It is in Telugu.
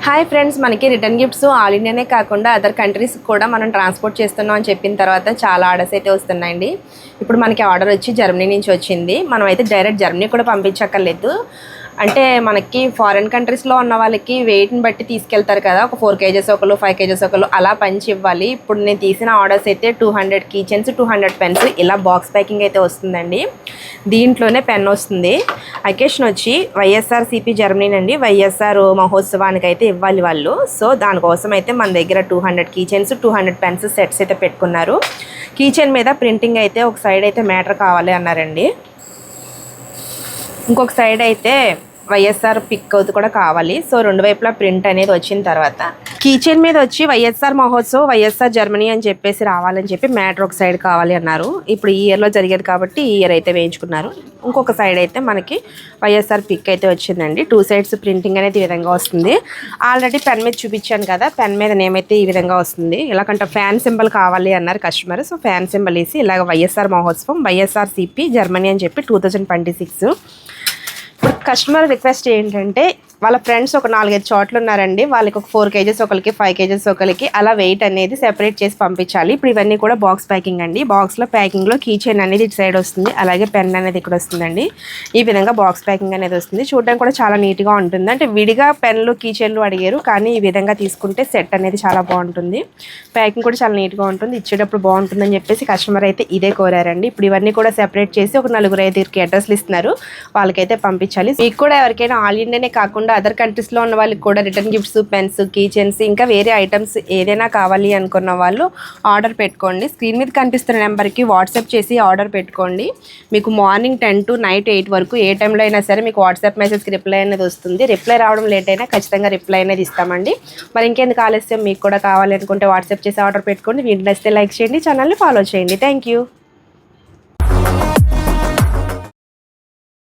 హాయ్ ఫ్రెండ్స్, మనకి రిటర్న్ గిఫ్ట్స్ ఆల్ ఇండియానే కాకుండా అదర్ కంట్రీస్ కూడా మనం ట్రాన్స్పోర్ట్ చేస్తున్నాం అని చెప్పిన తర్వాత చాలా ఆర్డర్స్ అయితే వస్తున్నాయండి. ఇప్పుడు మనకి ఆర్డర్ వచ్చి జర్మనీ నుంచి వచ్చింది. మనం అయితే డైరెక్ట్ జర్మనీ కూడా పంపించక్కర్లేదు. అంటే మనకి ఫారిన్ కంట్రీస్లో ఉన్న వాళ్ళకి వెయిట్ని బట్టి తీసుకెళ్తారు కదా, ఒక 4 kgs ఒకళ్ళు, 5 kgs ఒకళ్ళు అలా పంచి ఇవ్వాలి. ఇప్పుడు నేను తీసిన ఆర్డర్స్ అయితే 200 కీ చైన్స్, 200 పెన్స్ ఇలా బాక్స్ ప్యాకింగ్ అయితే వస్తుందండి. దీంట్లోనే పెన్ వస్తుంది. అకేషన్ వచ్చి వైఎస్ఆర్సీపీ జర్మనీ అండి. వైఎస్ఆర్ మహోత్సవానికి అయితే ఇవ్వాలి వాళ్ళు. సో దానికోసం అయితే మన దగ్గర 200 కీ చైన్స్, 200 పెన్స్ సెట్స్ అయితే పెట్టుకున్నారు. కీ చైన్ మీద ప్రింటింగ్ అయితే ఒక సైడ్ అయితే మ్యాటర్ కావాలి అన్నారండి. ఇంకొక సైడ్ అయితే వైఎస్ఆర్ పిక్ అవుతు కూడా కావాలి. సో రెండు వైపులా ప్రింట్ అనేది వచ్చిన తర్వాత కీచైన్ మీద వచ్చి వైఎస్ఆర్ మహోత్సవ్, వైఎస్ఆర్ జర్మనీ అని చెప్పేసి రావాలని చెప్పి మ్యాటర్ ఒక సైడ్ కావాలి అన్నారు. ఇప్పుడు ఈ ఇయర్లో జరిగేది కాబట్టి ఈ ఇయర్ అయితే వేయించుకున్నారు. ఇంకొక సైడ్ అయితే మనకి వైఎస్ఆర్ పిక్ అయితే వచ్చిందండి. 2 సైడ్స్ ప్రింటింగ్ అనేది ఈ విధంగా వస్తుంది. ఆల్రెడీ పెన్ మీద చూపించాను కదా, పెన్ మీద నేమ్ అయితే ఈ విధంగా వస్తుంది. ఇలాగంటే ఫ్యాన్ సింబల్ కావాలి అన్నారు కస్టమర్. సో ఫ్యాన్ సింబల్ వేసి ఇలాగ వైఎస్ఆర్ మహోత్సవం, వైఎస్ఆర్సీపీ జర్మనీ అని చెప్పి 2026. ఇప్పుడు కస్టమర్ రిక్వెస్ట్ ఏంటంటే వాళ్ళ ఫ్రెండ్స్ ఒక 4-5 చోట్ల ఉన్నారండి. వాళ్ళకి ఒక 4 kgs ఒకరికి, 5 kgs ఒకరికి అలా వెయిట్ అనేది సెపరేట్ చేసి పంపించాలి. ఇప్పుడు ఇవన్నీ కూడా బాక్స్ ప్యాకింగ్ అండి. బాక్స్లో ప్యాకింగ్లో కీ చైన్ అనేది ఇటు సైడ్ వస్తుంది, అలాగే పెన్ అనేది ఇక్కడ వస్తుందండి. ఈ విధంగా బాక్స్ ప్యాకింగ్ అనేది వస్తుంది. చూడడానికి కూడా చాలా నీట్గా ఉంటుంది. అంటే విడిగా పెన్లు, కీ చైన్లు అడిగారు, కానీ ఈ విధంగా తీసుకుంటే సెట్ అనేది చాలా బాగుంటుంది. ప్యాకింగ్ కూడా చాలా నీట్గా ఉంటుంది. ఇచ్చేటప్పుడు బాగుంటుందని చెప్పేసి కస్టమర్ అయితే ఇదే కోరారండి. ఇప్పుడు ఇవన్నీ కూడా సెపరేట్ చేసి ఒక 4-5 అడ్రస్లు ఇస్తున్నారు, వాళ్ళకైతే పంపించాలి. మీకు కూడా ఎవరికైనా ఆల్ ఇండియానే కాకుండా అదర్ కంట్రీస్లో ఉన్న వాళ్ళకి కూడా return gifts, pens, key chains ఇంకా వేరే ఐటమ్స్ ఏదైనా కావాలి అనుకున్న వాళ్ళు ఆర్డర్ పెట్టుకోండి. స్క్రీన్ మీద కనిపిస్తున్న నెంబర్కి వాట్సాప్ చేసి ఆర్డర్ పెట్టుకోండి. మీకు మార్నింగ్ 10 to నైట్ 8 వరకు ఏ టైంలో అయినా సరే మీకు వాట్సాప్ మెసేజ్కి రిప్లై అనేది వస్తుంది. రిప్లై రావడం లేట్ అయినా ఖచ్చితంగా రిప్లై అనేది ఇస్తామండి. మరి ఇంకెందుకు ఆలస్యం, మీకు కూడా కావాలి అనుకుంటే వాట్సాప్ చేసి ఆర్డర్ పెట్టుకోండి. వీడియో నచ్చితే లైక్ చేయండి, ఛానల్ని ఫాలో చేయండి. Thank you.